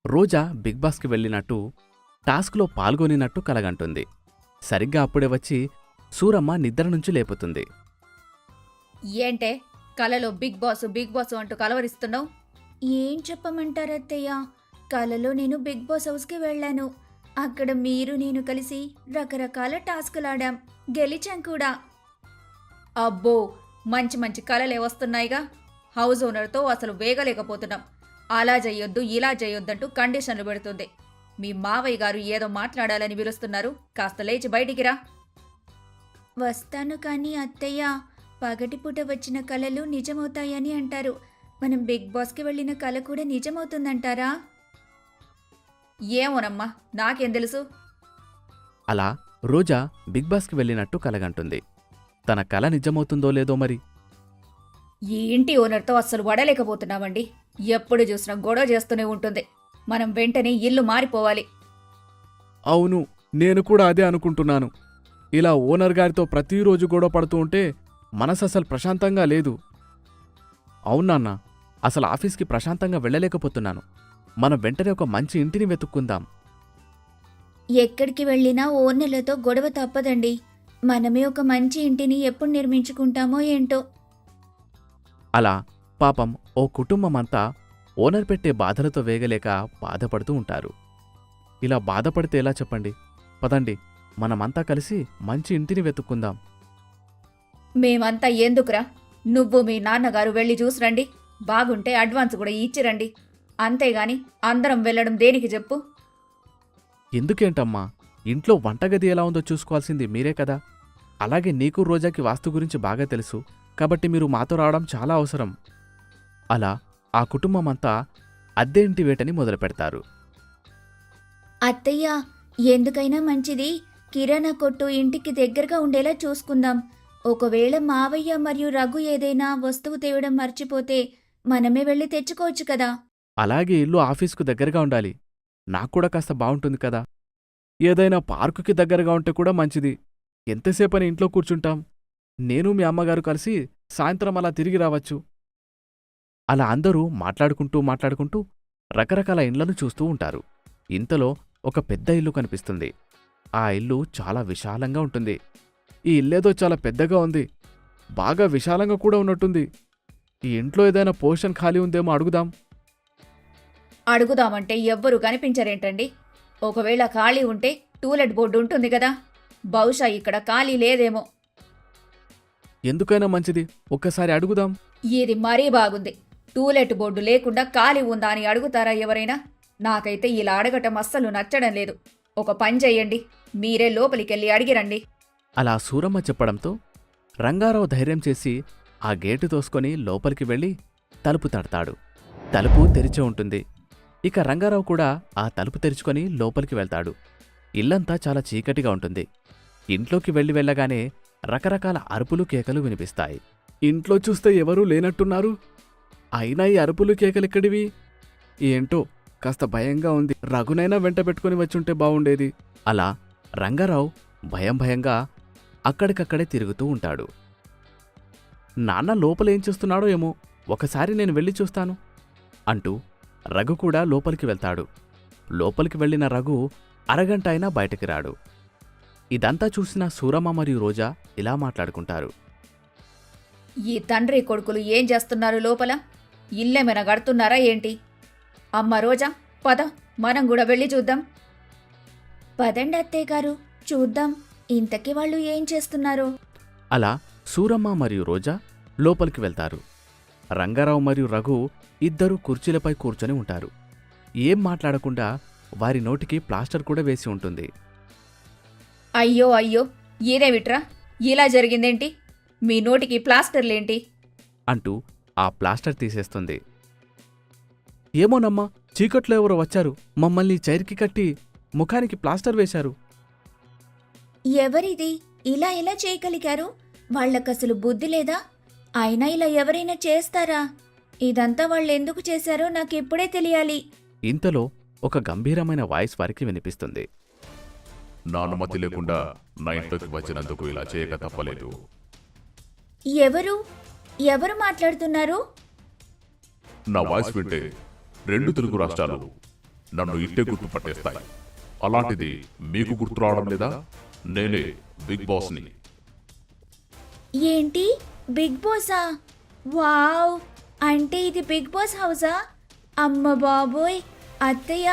రోజా big బాస్కి వెళ్ళినట్టు టాస్క్లో పాల్గొనినట్టు కలగంటుంది. సరిగ్గా అప్పుడే వచ్చి సూరమ్మ నిద్ర నుంచి లేపుతుంది. ఏంటే కలలో బిగ్ బాస్ అంటూ కలవరిస్తున్నావు? ఏం చెప్పమంటారత్తయ్య, కలలో నేను బిగ్ బాస్ హౌస్కి వెళ్ళాను. అక్కడ మీరు నేను కలిసి రకరకాల టాస్కులాడాం, గెలిచాం కూడా. అబ్బో, మంచి మంచి కలలే వస్తున్నాయిగా. హౌస్ ఓనర్తో అసలు వేగలేకపోతున్నాం. అలా చెయ్యొద్దు ఇలా చెయ్యొద్దంటూ కండిషన్లు పెడుతుంది. మీ మావయ్య గారు ఏదో మాట్లాడాలని పిలుస్తున్నారు, కాస్త లేచి బయటికి రా. వస్తాను కానీ అత్తయ్య, పగటిపూట వచ్చిన కలలు నిజమవుతాయని అంటారు. మనం బిగ్ బాస్కి వెళ్ళిన కల కూడా నిజమవుతుందంటారా? ఏమోనమ్మా, నాకేం తెలుసు. అలా రోజా బిగ్ బాస్కి వెళ్ళినట్టు కలగంటుంది. తన కల నిజమవుతుందో లేదో మరి. ఈ ఇంటి ఓనర్తో అస్సలు వడలేకపోతున్నామండి. ఎప్పుడు చూసినా గొడవ చేస్తూనే ఉంటుంది. మనం వెంటనే ఇల్లు మారిపోవాలి. అవును, నేను కూడా అదే అనుకుంటున్నాను. ఇలా ఓనర్ గారితో ప్రతిరోజు గొడవ పడుతూ ఉంటే మనసు అసలు ప్రశాంతంగా లేదు. అవునాన్న, అసలు ఆఫీస్కి ప్రశాంతంగా వెళ్ళలేకపోతున్నాను. మనం వెంటనే ఒక మంచి ఇంటిని వెతుక్కుందాం. ఎక్కడికి వెళ్ళినా ఓనర్లతో గొడవ తప్పదండి. మనమే ఒక మంచి ఇంటిని ఎప్పుడు నిర్మించుకుంటామో ఏంటో. అలా పాపం ఓ కుటుంబమంతా ఓనర్ పెట్టే బాధలతో వేగలేక బాధపడుతూ ఉంటారు. ఇలా బాధపడితే ఎలా చెప్పండి? పదండి, మనమంతా కలిసి మంచి ఇంటిని వెతుక్కుందాం. మేమంతా ఎందుకురా? నువ్వు మీ నాన్నగారు వెళ్ళి చూసిరండి. బాగుంటే అడ్వాన్స్ కూడా ఇచ్చిరండి. అంతేగాని అందరం వెళ్ళడం దేనికి చెప్పు? ఎందుకేంటమ్మా, ఇంట్లో వంటగది ఎలా ఉందో చూసుకోవాల్సింది మీరే కదా. అలాగే నీకు రోజాకి వాస్తు గురించి బాగా తెలుసు కాబట్టి మీరు మాతో రావడం చాలా అవసరం. అలా ఆ కుటుంబమంతా అద్దె ఇంటి వేటని మొదలుపెడతారు. అత్తయ్య, ఎందుకైనా మంచిది కిరాణా కొట్టు ఇంటికి దగ్గరగా ఉండేలా చూసుకుందాం. ఒకవేళ మావయ్య మరియు రఘు ఏదైనా వస్తువు తేవడం మర్చిపోతే మనమే వెళ్ళి తెచ్చుకోవచ్చు కదా. అలాగే ఇల్లు ఆఫీసుకు దగ్గరగా ఉండాలి. నాక్కూడా కాస్త బావుంటుంది కదా. ఏదైనా పార్కుకి దగ్గరగా ఉంటే కూడా మంచిది. ఎంతసేపని ఇంట్లో కూర్చుంటాం? నేను మీ అమ్మగారు కలిసి సాయంత్రం అలా తిరిగి రావచ్చు. అలా అందరూ మాట్లాడుకుంటూ రకరకాల ఇండ్లను చూస్తూ ఉంటారు. ఇంతలో ఒక పెద్ద ఇల్లు కనిపిస్తుంది. ఆ ఇల్లు చాలా విశాలంగా ఉంటుంది. ఈ ఇల్లేదో చాలా పెద్దగా ఉంది, బాగా విశాలంగా కూడా ఉన్నట్టుంది. ఈ ఇంట్లో ఏదైనా పోర్షన్ ఖాళీ ఉందేమో అడుగుదాం. అడుగుదామంటే ఎవ్వరూ కనిపించరేంటండి? ఒకవేళ ఖాళీ ఉంటే టూలెట్ బోర్డు ఉంటుంది కదా. బహుశా ఇక్కడ ఖాళీ లేదేమో. ఎందుకైనా మంచిది, ఒక్కసారి అడుగుదాం. ఇది మరీ బాగుంది. టూలెట్ బోర్డు లేకుండా ఖాళీ ఉందా అని అడుగుతారా ఎవరైనా? నాకైతే ఇలా అడగటం అస్సలు నచ్చడం లేదు. ఒక పని చెయ్యండి, మీరే లోపలికెళ్ళి అడిగిరండి. అలా సూరమ్మ చెప్పడంతో రంగారావు ధైర్యం చేసి ఆ గేటు తోసుకొని లోపలికి వెళ్ళి తలుపు తడతాడు. తలుపు తెరిచే ఉంటుంది. ఇక రంగారావు కూడా ఆ తలుపు తెరుచుకొని లోపలికి వెళ్తాడు. ఇల్లంతా చాలా చీకటిగా ఉంటుంది. ఇంట్లోకి వెళ్ళగానే రకరకాల అరుపులు కేకలు వినిపిస్తాయి. ఇంట్లో చూస్తే ఎవరూ లేనట్టున్నారు. అయినా ఈ అరుపులు కేకలెక్కడివి? ఏంటో కాస్త భయంగా ఉంది. రఘునైనా వెంట పెట్టుకుని వచ్చుంటే బావుండేది. అలా రంగారావు భయంగా అక్కడికక్కడే తిరుగుతూ ఉంటాడు. నాన్న లోపలేం చేస్తున్నాడో ఏమో, ఒకసారి నేను వెళ్ళి చూస్తాను అంటూ రఘు కూడా లోపలికి వెళ్తాడు. లోపలికి వెళ్ళిన రఘు అరగంట అయినా బయటికి రాడు. ఇదంతా చూసిన సూరమ్మ మరియు రోజా ఇలా మాట్లాడుకుంటారు. ఈ తండ్రి కొడుకులు ఏం చేస్తున్నారు లోపల? ఇల్లేమైనా గడుతున్నారా ఏంటి? అమ్మ రోజా, పద, మనం కూడా వెళ్ళి చూద్దాం. పదండి అత్తయ్య గారు, చూద్దాం ఇంతకీ వాళ్ళు ఏం చేస్తున్నారో. అలా సూరమ్మ మరియు రోజా లోపలికి వెళ్తారు. రంగారావు మరియు రఘు ఇద్దరూ కుర్చీలపై కూర్చొని ఉంటారు. ఏం మాట్లాడకుండా వారి నోటికి ప్లాస్టర్ కూడా వేసి ఉంటుంది. అయ్యో అయ్యో, ఇదేమిట్రా ఇలా జరిగిందేంటి? మీ నోటికి ప్లాస్టర్లేంటి? అంటూ ఆ ప్లాస్టర్ తీసేస్తుంది. ఏమోనమ్మా, చీకట్లో ఎవరో వచ్చారు, మమ్మల్ని చైర్కి కట్టి ముఖానికి ప్లాస్టర్ వేశారు. ఎవరిది? ఇలా ఎలా చేయగలిగారు? వాళ్ళకసలు బుద్ధి లేదా? అయినా ఇలా ఎవరైనా చేస్తారా? ఇదంతా వాళ్ళెందుకు చేశారో నాకిప్పుడే తెలియాలి. ఇంతలో ఒక గంభీరమైన వాయిస్ వారికి వినిపిస్తుంది. నా అనుమతి లేకుండా నా ఇంట్లోకి వచ్చినందుకు ఇలా చేయక తప్పలేదు. ఎవరు మాట్లాడుతున్నారు? నా వాయిస్ వింటే 2 తెలుగు రాష్ట్రాలు నన్ను ఇట్టే గుర్తుపట్టేస్తాయి. అలాంటిది మీకు గుర్తు రావడం లేదా? నేనే బిగ్ బాస్ని. ఏంటి బిగ్ బాసా? వావ్, అంటే ఇది బిగ్ బాస్ హౌసా? అమ్మ బాబోయ్, అత్తయ్య,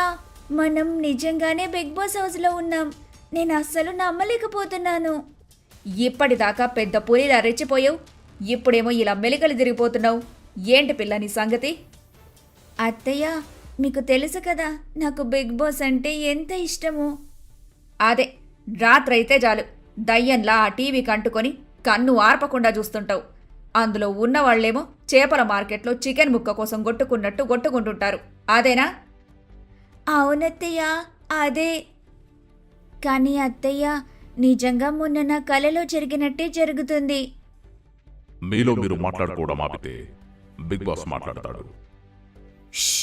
మనం నిజంగానే బిగ్ బాస్ హౌస్లో ఉన్నాం. నేను అస్సలు నమ్మలేకపోతున్నాను. ఇప్పటిదాకా పెద్ద పులిలా రెచ్చిపోయావు, ఇప్పుడేమో ఇలా మెలికలు తిరిగిపోతున్నావు. ఏంటి పిల్ల నీ సంగతి? అత్తయ్య, మీకు తెలుసు కదా నాకు బిగ్ బాస్ అంటే ఎంత ఇష్టమో. అదే, రాత్రైతే చాలు దయ్యంలా ఆ టీవీ కంటుకొని కన్ను ఆర్పకుండా చూస్తుంటావు. అందులో ఉన్నవాళ్లేమో చేపల మార్కెట్లో చికెన్ ముక్క కోసం కొట్టుకున్నట్టు కొట్టుకుంటుంటారు. అదేనా? అవునత్తయ్య, అదే. కానీ అత్తయ్య, నిజంగా మొన్న నా కలలో జరిగినట్టే జరుగుతుంది. మీలో మీరు మాట్లాడుకోవడం ఆపితే బిగ్ బాస్ మాట్లాడతాడు. ష్,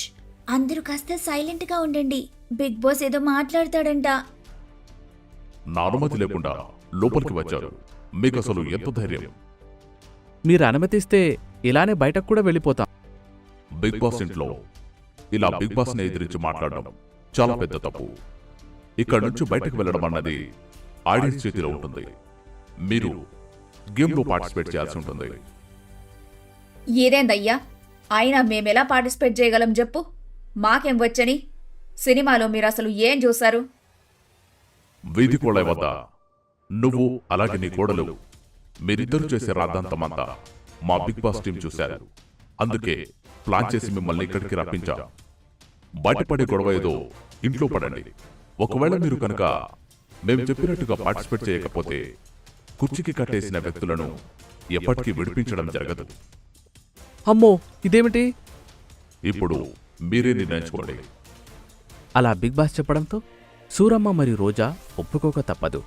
అందరూ కాస్త సైలెంట్గా ఉండండి. బిగ్ బాస్ ఏదో మాట్లాడతాడంట. నా అనుమతి లేకుండా లోపలికి వచ్చారు. మీకు అసలు ఎంత ధైర్యం? మీరు అనుమతిస్తే ఇలానే బయటకు కూడా వెళ్ళిపోతాం. బిగ్ బాస్ ఇంట్లో ఇలా బిగ్ బాస్ని ఎదిరించి మాట్లాడడం చాలా పెద్ద తప్పు. ఇక్కడ నుంచి బయటకు వెళ్ళడం అన్నది ఆడియన్స్ చేతిలో ఉంటుంది. మీరు గేమ్లో పార్టిసిపేట్ చేయాల్సి ఉంటుంది. ఇదేందయ్యా, అయినా మేమెలా పార్టిసిపేట్ చేయగలం చెప్పు? మాకేం వచ్చని? సినిమాలో మీరు అసలు ఏం చూశారు? వీధి కోళ్ళ వద్ద నువ్వు అలాగే నీ కోడలు మీరిద్దరు చేసే రాద్ధాంతమంతా మా బిగ్ బాస్ టీం చూశారు. అందుకే ప్లాన్ చేసి మిమ్మల్ని ఇక్కడికి రప్పించాం. బయటపడే గొడవ ఏదో ఇంట్లో పడండి. ఒకవేళ మీరు కనుక మేము చెప్పినట్టుగా పార్టిసిపేట్ చేయకపోతే కుర్చీకి కట్టేసిన వ్యక్తులను ఎప్పటికీ విడిపించడం జరగదు. అమ్మో, ఇదేమిటి? ఇప్పుడు మీరే నిర్ణయించుకోండి. అలా బిగ్ బాస్ చెప్పడంతో సూరమ్మ మరియు రోజా ఒప్పుకోక తప్పదు.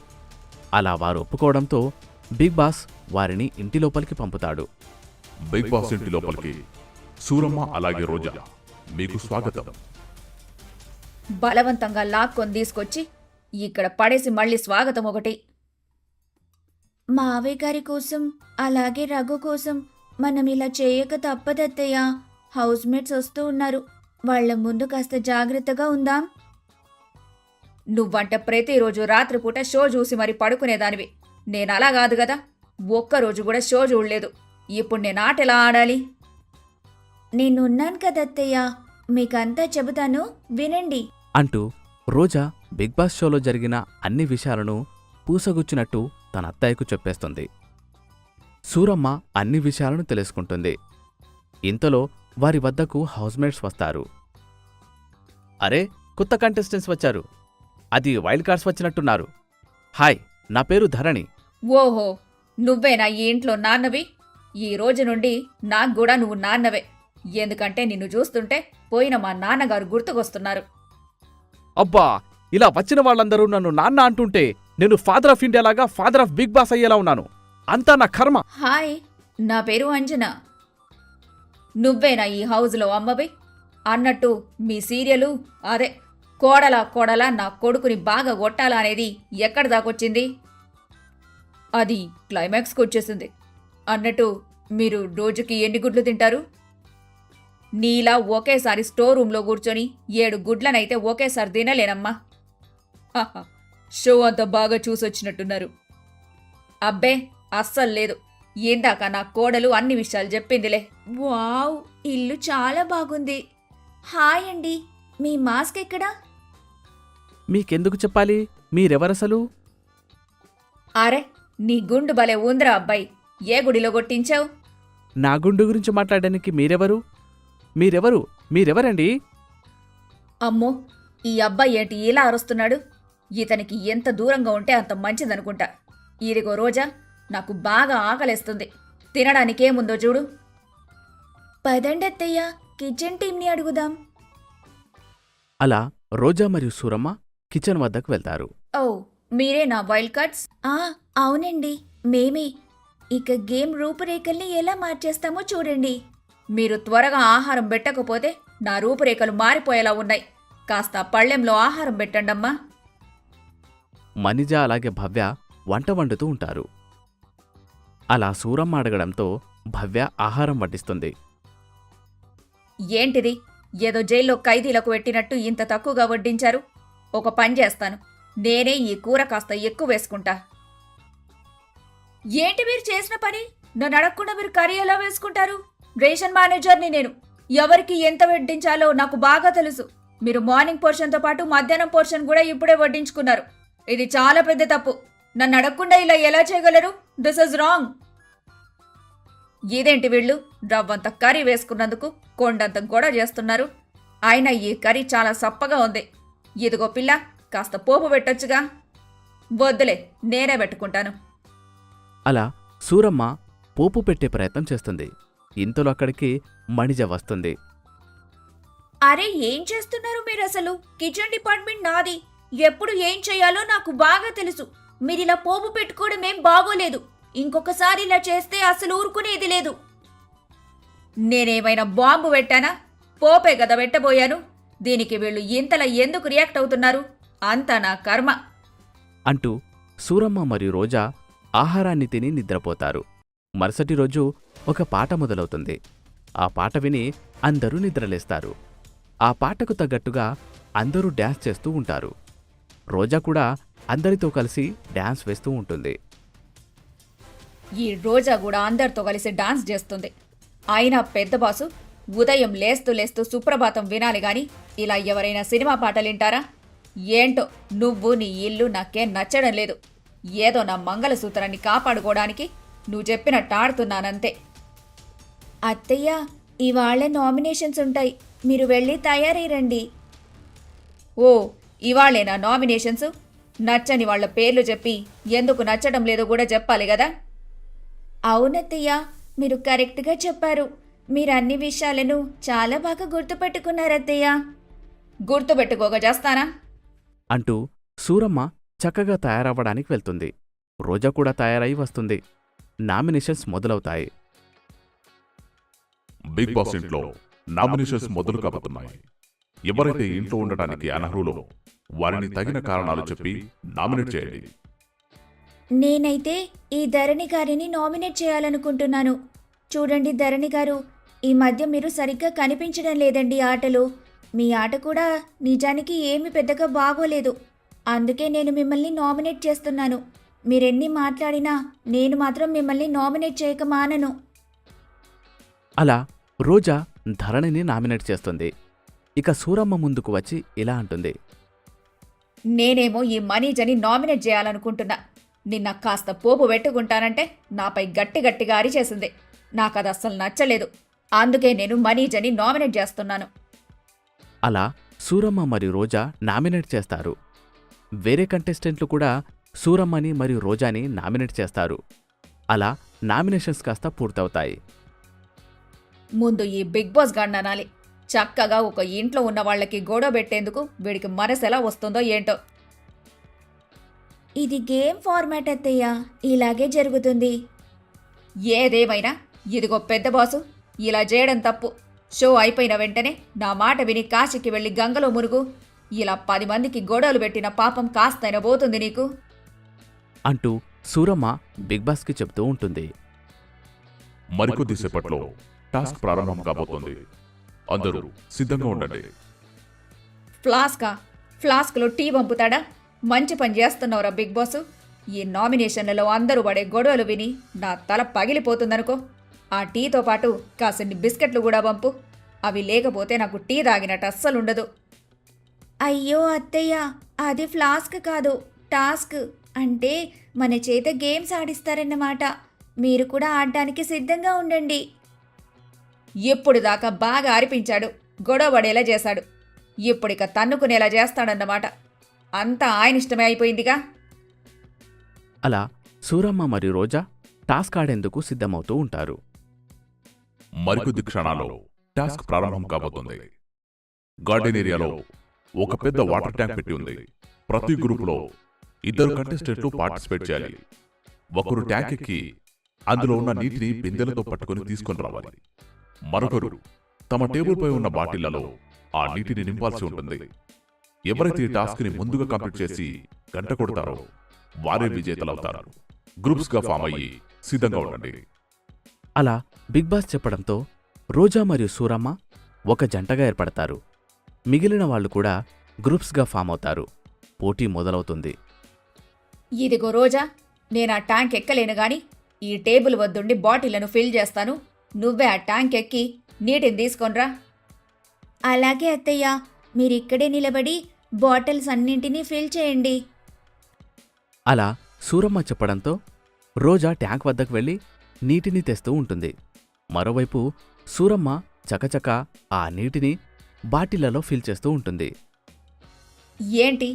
అలా వారు ఒప్పుకోవడంతో బిగ్ బాస్ వారిని ఇంటి లోపలికి పంపుతాడు. బిగ్ బాస్ ఇంటి లోపలికి సూరమ్మ అలాగే రోజా మీకు స్వాగతం. బలవంతంగా లాక్కొని తీసుకొచ్చి ఇక్కడ పడేసి మళ్ళీ స్వాగతం ఒకటి. మావయ్య గారి కోసం అలాగే రఘు కోసం మనం ఇలా చేయక తప్పదత్తయ్య. హౌస్ మేట్స్ వస్తూ ఉన్నారు, వాళ్ళ ముందు కాస్త జాగ్రత్తగా ఉందాం. నువ్వంటే ప్రతిరోజు రాత్రిపూట షో చూసి మరి పడుకునేదానివి. నేనలా కాదు కదా, ఒక్కరోజు కూడా షో చూడలేదు. ఇప్పుడు నేను ఆటెలా ఆడాలి? నేనున్నాను కదత్తయ్య, మీకంతా చెబుతాను, వినండి. అంటూ రోజా బిగ్ బాస్ షోలో జరిగిన అన్ని విషయాలను పూసగుచ్చినట్టు తన అత్తయ్యకు చెప్పేస్తుంది. సూరమ్మ అన్ని విషయాలను తెలుసుకుంటుంది. ఇంతలో వారి వద్దకు హౌస్మేట్స్ వస్తారు. అరే, కొత్త కంటెస్టెంట్స్ వచ్చారు. అది వైల్డ్ కార్డ్స్ వచ్చినట్టున్నారు. హాయ్, నా పేరు ధరణి. ఓహో, నువ్వేనా ఈ ఇంట్లో నాన్నవి? ఈ రోజు నుండి నాకు కూడా నువ్వు నాన్నవే. ఎందుకంటే నిన్ను చూస్తుంటే పోయిన మా నాన్నగారు గుర్తుకొస్తున్నారు. అబ్బా, ఇలా వచ్చిన వాళ్ళందరూ నన్ను నాన్న అంటుంటే నేను ఫాదర్ ఆఫ్ ఇండియా లాగా ఫాదర్ ఆఫ్ బిగ్ బాస్ అయ్యేలా ఉన్నాను. అంతా నా కర్మ. హాయ్, నా పేరు అంజన. నువ్వేనా ఈ హౌస్లో అమ్మవి? అన్నట్టు మీ సీరియలు అదే కోడలా నా కొడుకుని బాగా కొట్టాలా అనేది ఎక్కడి దాకొచ్చింది? అది క్లైమాక్స్కి వచ్చేసింది. అన్నట్టు మీరు రోజుకి ఎన్ని గుడ్లు తింటారు? నీలా ఒకేసారి స్టోర్ రూమ్లో కూర్చొని 7 గుడ్లనైతే ఒకేసారి తినలేనమ్మా. హహ, షో అంతా బాగా చూసొచ్చినట్టున్నారు. అబ్బే, అస్సలు లేదు. ఇందాక నా కోడలు అన్ని విషయాలు చెప్పిందిలే. వావ్, ఇల్లు చాలా బాగుంది. హాయ్ అండి, మీ మాస్క్ ఎక్కడా? మీకెందుకు చెప్పాలి? మీరెవరసలు? అరే, నీ గుండు భలే ఉందిరా అబ్బాయి. ఏ గుడిలో కొట్టించావు? నా గుండు గురించి మాట్లాడడానికి మీరెవరండి? అమ్మో, ఈ అబ్బాయి ఏంటి ఇలా అరుస్తున్నాడు? ఇతనికి ఎంత దూరంగా ఉంటే అంత మంచిదనుకుంటా. ఇదిగో రోజా, నాకు బాగా ఆకలేస్తుంది. తినడానికేముందో చూడు. పదండత్తయ్య, కిచెన్ టీంని అడుగుదాం. అలా రోజా మరియు సూరమ్మ కిచెన్ వద్దకు వెళ్తారు. ఓ, మీరే నా వైల్డ్ కార్డ్స్? అవునండి, మేమే. ఇక గేమ్ రూపురేఖల్ని ఎలా మార్చేస్తామో చూడండి. మీరు త్వరగా ఆహారం పెట్టకపోతే నా రూపురేఖలు మారిపోయేలా ఉన్నాయి. కాస్త పళ్ళెంలో ఆహారం పెట్టండమ్మా. మనిజ అలాగే భవ్య వంట వండుతూ ఉంటారు. అలా సూరమ్మ అడగడంతో భవ్య ఆహారం వడ్డిస్తుంది. ఏంటిది? ఏదో జైల్లో ఖైదీలకు పెట్టినట్టు ఇంత తక్కువగా వడ్డించారు. ఒక పని చేస్తాను, నేనే ఈ కూర కాస్త ఎక్కువ వేసుకుంటా. ఏంటి మీరు చేసిన పని? నన్ను అడగకుండా మీరు కర్రీ ఎలా వేసుకుంటారు? రేషన్ మేనేజర్ని నేను. ఎవరికి ఎంత వడ్డించాలో నాకు బాగా తెలుసు. మీరు మార్నింగ్ పోర్షన్తో పాటు మధ్యాహ్నం పోర్షన్ కూడా ఇప్పుడే వడ్డించుకున్నారు. ఇది చాలా పెద్ద తప్పు. నన్ను అడగకుండా ఇలా ఎలా చేయగలరు? This is wrong. ఇదేంటి వీళ్ళు రవ్వంత కర్రీ వేసుకున్నందుకు కొండంత గొడవ చేస్తున్నారు. అయినా ఈ కర్రీ చాలా సప్పగా ఉంది. ఇదిగో పిల్ల, కాస్త పోపు పెట్టొచ్చుగా. వద్దులే, నేనే పెట్టుకుంటాను. అలా సూరమ్మ పోపు పెట్టే ప్రయత్నం చేస్తుంది. ఇంతలో అక్కడికి మణిజ వస్తుంది. అరే ఏం చేస్తున్నారు మీరు? అసలు కిచెన్ డిపార్ట్మెంట్ నాది. ఎప్పుడు ఏం చేయాలో నాకు బాగా తెలుసు. మీరిలా పోపు పెట్టుకోవడం ఏం బాగోలేదు. ఇంకొకసారి ఇలా చేస్తే అసలు ఊరుకునేది లేదు. నేనేమైనా బాంబు పెట్టానా? పోపే కదా పెట్టబోయాను. దీనికి వీళ్ళు ఇంతలా ఎందుకు రియాక్ట్ అవుతున్నారు? అంతా నా కర్మ. అంటూ సూరమ్మ మరియు రోజా ఆహారాన్ని తిని నిద్రపోతారు. మరుసటి రోజు ఒక పాట మొదలవుతుంది. ఆ పాట విని అందరూ నిద్రలేస్తారు. ఆ పాటకు తగ్గట్టుగా అందరూ డ్యాన్స్ చేస్తూ ఉంటారు. రోజా కూడా అందరితో కలిసి డ్యాన్స్ వేస్తూ ఉంటుంది. ఈ రోజా కూడా అందరితో కలిసి డాన్స్ చేస్తుంది. అయినా పెద్ద బాసు ఉదయం లేస్తూ లేస్తూ సుప్రభాతం వినాలి గాని ఇలా ఎవరైనా సినిమా పాటలు వింటారా? ఏంటో నువ్వు నీ ఇల్లు నాకేం నచ్చడం లేదు. ఏదో నా మంగళసూత్రాన్ని కాపాడుకోవడానికి నువ్వు చెప్పినట్టు ఆడుతున్నానంతే. అత్తయ్య, ఇవాళ నామినేషన్స్ ఉంటాయి. మీరు వెళ్ళి తయారై రండి. ఓ, ఇవాళేనా నామినేషన్స్? నచ్చని వాళ్ల పేర్లు చెప్పి ఎందుకు నచ్చడం లేదో కూడా చెప్పాలి కదా. అవునత్తయ్య, మీరు కరెక్ట్గా చెప్పారు. మీరు అన్ని విషయాలను చాలా బాగా గుర్తుపెట్టుకున్నారత్తయ్య. గుర్తుపెట్టుకోక చేస్తానా? అంటూ సూరమ్మ చక్కగా తయారవ్వడానికి వెళ్తుంది. రోజా కూడా తయారై వస్తుంది. నామినేషన్స్ మొదలవుతాయి. బిగ్ బాస్ ఇంట్లో నామినేషన్స్ మొదలు కాబోతున్నాయి. ఎవరైతే ఇంట్లో ఉండటానికి అనర్హులో వారిని తగిన కారణాలు చెప్పి నామినేట్ చేయండి. నేనైతే ఈ ధరణి గారిని నామినేట్ చేయాలనుకుంటున్నాను. చూడండి ధరణి గారు, ఈ మధ్య మీరు సరిగ్గా కనిపించడం లేదండి ఆటలో. మీ ఆట కూడా నిజానికి ఏమి పెద్దగా బాగోలేదు. అందుకే నేను మిమ్మల్ని నామినేట్ చేస్తున్నాను. మీరెన్ని మాట్లాడినా నేను మాత్రం మిమ్మల్ని నామినేట్ చేయక మానను. అలా రోజా ధరణిని నామినేట్ చేస్తుంది. ఇక సూరమ్మ ముందుకు వచ్చి ఇలా అంటుంది. నేనేమో ఈ మనీజని నామినేట్ చేయాలనుకుంటున్నా. నిన్న కాస్త పోపు పెట్టుకుంటానంటే నాపై గట్టిగా అరిచేసింది. నాకది అస్సలు నచ్చలేదు. అందుకే నేను మనీజని నామినేట్ చేస్తున్నాను. అలా సూరమ్మ మరియు రోజా నామినేట్ చేస్తారు. వేరే కంటెస్టెంట్లు కూడా సూరమ్మని మరియు రోజాని నామినేట్ చేస్తారు. అలా నామినేషన్స్ కాస్త పూర్తవుతాయి. ముందు ఈ బిగ్ బాస్ గాడిని అనాలి. చక్కగా ఒక ఇంట్లో ఉన్న వాళ్ళకి గొడవ పెట్టేందుకు వీడికి మనసు ఎలా వస్తుందో ఏంటో. ఇది గేమ్ ఫార్మాట్ అత్తయ్య, ఇలాగే జరుగుతుంది. ఏదేమైనా ఇదిగో పెద్ద బాసు, ఇలా చేయడం తప్పు. షో అయిపోయిన వెంటనే నా మాట విని కాశీకి వెళ్ళి గంగలో మునుగు. ఇలా 10 మందికి గొడవలు పెట్టిన పాపం కాస్తైనా పోతుంది నీకు. అంటూ సూరమ్మ బిగ్ బాస్కి చెప్తూ ఉంటుంది. మరికొద్ది సేపట్లో టాస్క్ ప్రారంభం కాబోతోంది. అందరూ సిద్ధంగా ఉండండి. ఫ్లాస్క్లో టీ పంపుతాడా? మంచి పని చేస్తున్నావురా బిగ్ బాసు. ఈ నామినేషన్లలో అందరూ పడే గొడవలు విని నా తల పగిలిపోతుందనుకో. ఆ టీతో పాటు కాసిన్ని బిస్కెట్లు కూడా పంపు. అవి లేకపోతే నాకు టీ తాగినట్టు అస్సలుండదు. అయ్యో అత్తయ్య, అది ఫ్లాస్క్ కాదు, టాస్క్. అంటే మన చేత గేమ్స్ ఆడిస్తారన్నమాట. మీరు కూడా ఆడడానికి సిద్ధంగా ఉండండి. ఇప్పుడు దాకా బాగా అరిపించాడు, గొడవ పడేలా చేశాడు. ఇప్పుడిక తన్నుకునేలా చేస్తాడన్నమాట. అంతా ఆయన ఇష్టమే అయిపోయిందిగా. అలా సూరమ్మ మరియు రోజా టాస్క్ ఆడేందుకు సిద్ధమవుతూ ఉంటారు. మరికొద్ది క్షణాల్లో టాస్క్ ప్రారంభం కాబోతోంది. గార్డెన్ ఏరియాలో ఒక పెద్ద వాటర్ ట్యాంక్ పెట్టి ఉంది. ప్రతి గ్రూపులో 2 కంటెస్టెంట్లు పార్టిసిపేట్ చేయాలి. ఒకరు ట్యాంక్ ఎక్కి అందులో ఉన్న నీటిని బిందెలతో పట్టుకుని తీసుకొని రావాలి. మరొకరు తమ టేబుల్పై ఉన్న బాటిళ్లలో ఆ నీటిని నింపాల్సి ఉంటుంది. ఎవరైతే ఈ టాస్క్ ని ముందుగా కంప్లీట్ చేసి గంట కొడతారో వారే విజేతలవుతారు. గ్రూప్స్ గా ఫామ్ అయ్యి సిద్ధంగా ఉండండి. అలా బిగ్ బాస్ చెప్పడంతో రోజా మరియు సూరమ్మ ఒక జంటగా ఏర్పడతారు. మిగిలిన వాళ్ళు కూడా గ్రూప్స్గా ఫామ్ అవుతారు. పోటీ మొదలవుతుంది. ఇదిగో రోజా, నేను ఆ ట్యాంక్ ఎక్కలేను గాని ఈ టేబుల్ వద్దుండి బాటిళ్లను ఫిల్ చేస్తాను. నువ్వే ఆ ట్యాంక్ ఎక్కి నీటిని తీసుకొనిరా. అలాగే అత్తయ్య, మీరిక్కడే నిలబడి బాటిల్స్ అన్నింటినీ ఫిల్ చేయండి. అలా సూరమ్మ చెప్పడంతో రోజా ట్యాంక్ వద్దకు వెళ్ళి నీటిని తెస్తూ ఉంటుంది. మరోవైపు సూరమ్మ చకచక ఆ నీటిని బాటిళ్లలో ఫిల్ చేస్తూ ఉంటుంది. ఏంటి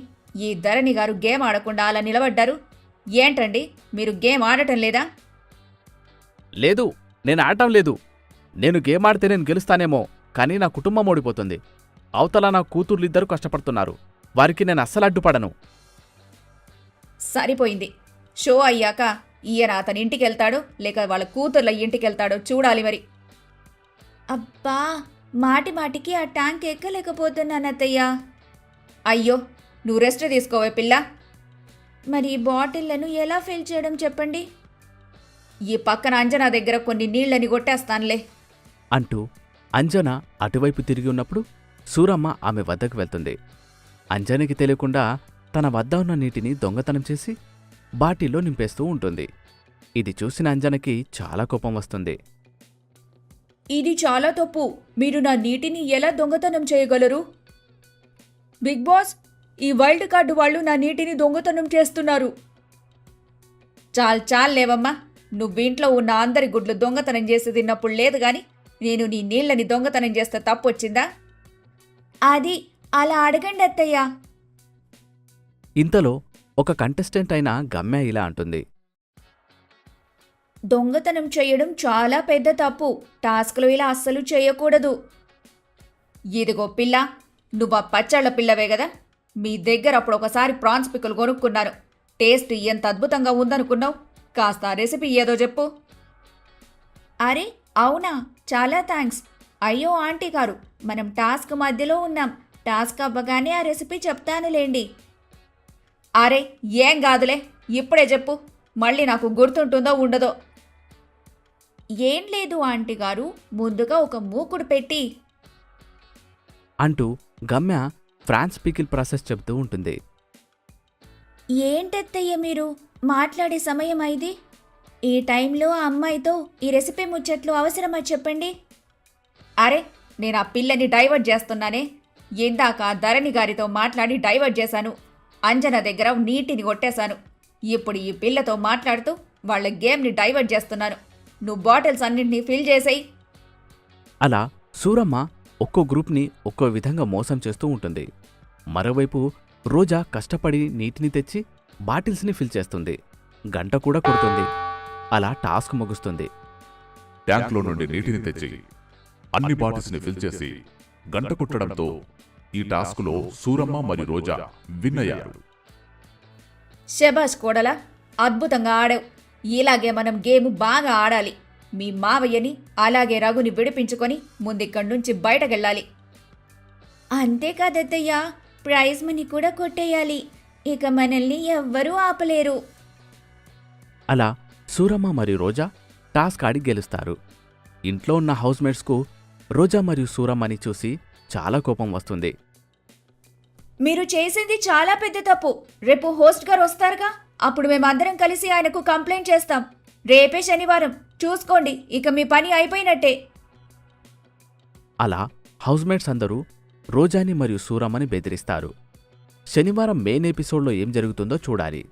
ఈ ధరణి గారు గేమ్ ఆడకుండా అలా నిలబడ్డారు? ఏంటండి, మీరు గేమ్ ఆడటం లేదా? లేదు, నేను ఆడటం లేదు. నేను గేమ్ ఆడితే నేను గెలుస్తానేమో, కానీ నా కుటుంబం ఓడిపోతుంది. అవతల నా కూతుర్లిద్దరూ కష్టపడుతున్నారు. వారికి నేను అస్సలు అడ్డుపడను. సరిపోయింది. షో అయ్యాక ఈయన అతని ఇంటికెళ్తాడో లేక వాళ్ళ కూతుర్ల ఇంటికెళ్తాడో చూడాలి మరి. అబ్బా, మాటి మాటికి ఆ ట్యాంక్ ఎక్కలేకపోతున్నాను అత్తయ్య. అయ్యో, నువ్వు రెస్ట్ తీసుకోవే పిల్ల. మరి ఈ బాటిళ్లను ఎలా ఫిల్ చేయడం చెప్పండి. ఈ పక్కన అంజనా దగ్గర కొన్ని నీళ్ళని కొట్టేస్తానులే అంటూ అంజన అటువైపు తిరిగి ఉన్నప్పుడు సూరమ్మ ఆమె వద్దకు వెళ్తుంది. అంజనకి తెలియకుండా తన వద్ద ఉన్న నీటిని దొంగతనం చేసి బాటిల్లో నింపేస్తూ ఉంటుంది. ఇది చూసిన అంజనకి చాలా కోపం వస్తుంది. ఇది చాలా తప్పు. మీరు నా నీటిని ఎలా దొంగతనం చేయగలరు? బిగ్ బాస్, ఈ వైల్డ్ కార్డు వాళ్ళు నా నీటిని దొంగతనం చేస్తున్నారు. చాలేవమ్మా, నువ్వింట్లో ఉన్న అందరి గుడ్లు దొంగతనం చేసి తిన్నప్పుడు లేదు గాని నేను నీ నీళ్ళని దొంగతనం చేస్తే తప్పొచ్చిందా? అది అలా అడగండి అత్తయ్య. ఇంతలో ఒక కంటెస్టెంట్ అయిన గమ్య ఇలా అంటుంది. దొంగతనం చేయడం చాలా పెద్ద తప్పు. టాస్క్లో ఇలా అస్సలు చేయకూడదు. ఇదిగో పిల్ల, నువ్వా పచ్చళ్ళ పిల్లవే కదా. మీ దగ్గర అప్పుడు ఒకసారి ప్రాన్స్ పిక్కులు కొనుక్కున్నాను. టేస్ట్ ఎంత అద్భుతంగా ఉందనుకున్నావు? కాస్త ఆ రెసిపీ ఏదో చెప్పు. అరే అవునా, చాలా థ్యాంక్స్. అయ్యో ఆంటీ గారు, మనం టాస్క్ మధ్యలో ఉన్నాం. టాస్క్ అవ్వగానే ఆ రెసిపీ చెప్తానులేండి. అరే ఏం కాదులే, ఇప్పుడే చెప్పు. మళ్ళీ నాకు గుర్తుంటుందో ఉండదో. ఏం లేదు ఆంటీ గారు, ముందుగా ఒక మూకుడు పెట్టి. అంటూ గమ్య ఫ్రాన్స్ పికిల్ ప్రాసెస్ చెబుతూ ఉంటుంది. ఏంటత్తయ్య మీరు మాట్లాడే సమయం ఇది? ఈ టైంలో ఆ అమ్మాయితో ఈ రెసిపీ ముచ్చట్లు అవసరమా చెప్పండి. అరే, నేను ఆ పిల్లని డైవర్ట్ చేస్తున్నానే. ఇందాక ధరణి గారితో మాట్లాడి డైవర్ట్ చేశాను. అంజన దగ్గర నీటిని కొట్టేశాను. ఇప్పుడు ఈ పిల్లతో మాట్లాడుతూ వాళ్ళ గేమ్ని డైవర్ట్ చేస్తున్నాను. నువ్వు బాటిల్స్ అన్నింటినీ ఫిల్ చేసేయి. అలా సూరమ్మ ఒక్కో గ్రూప్ని ఒక్కో విధంగా మోసం చేస్తూ ఉంటుంది. మరోవైపు రోజా కష్టపడి నీటిని తెచ్చి బాటిల్స్ని ఫిల్ చేస్తుంది. గంట కూడా కొడుతుంది. అలా టాస్క్ ముగుస్తుంది. ట్యాంక్లో నుండి నీటిని తెచ్చి అన్ని బాటిల్స్ని ఫిల్ చేసి గంట కుట్టడంతో ఈ టాస్క్లో సూరమ్మ మరియు రోజా విన్ అయ్యారు. శబాష్ కోడలా, అద్భుతంగా ఆడావు. ఇలాగే మనం గేమ్ బాగా ఆడాలి. మీ మావయ్యని అలాగే రఘుని విడిపించుకొని ముందిక్కడి నుంచి బయటకెళ్ళాలి. అంతేకాదత్తయ్య, ప్రైజ్ మనీ కూడా కొట్టేయాలి. ఇక మనల్ని ఎవ్వరూ ఆపలేరు. అలా సూరమ్మ మరియు రోజా టాస్క్ ఆడి గెలుస్తారు. ఇంట్లో ఉన్న హౌస్మేట్స్కు రోజా మరియు సూరమ్మని చూసి చాలా కోపం వస్తుంది. మీరు చేసింది చాలా పెద్ద తప్పు. రేపు హోస్ట్ గారు వస్తారుగా, అప్పుడు మేమందరం కలిసి ఆయనకు కంప్లైంట్ చేస్తాం. రేపే శనివారం, చూసుకోండి. ఇక మీ పని అయిపోయినట్టే. అలా హౌస్మేట్స్ అందరూ రోజాని మరియు సూరమ్మని బెదిరిస్తారు. శనివారం మెయిన్ ఎపిసోడ్లో ఏం జరుగుతుందో చూడాలి.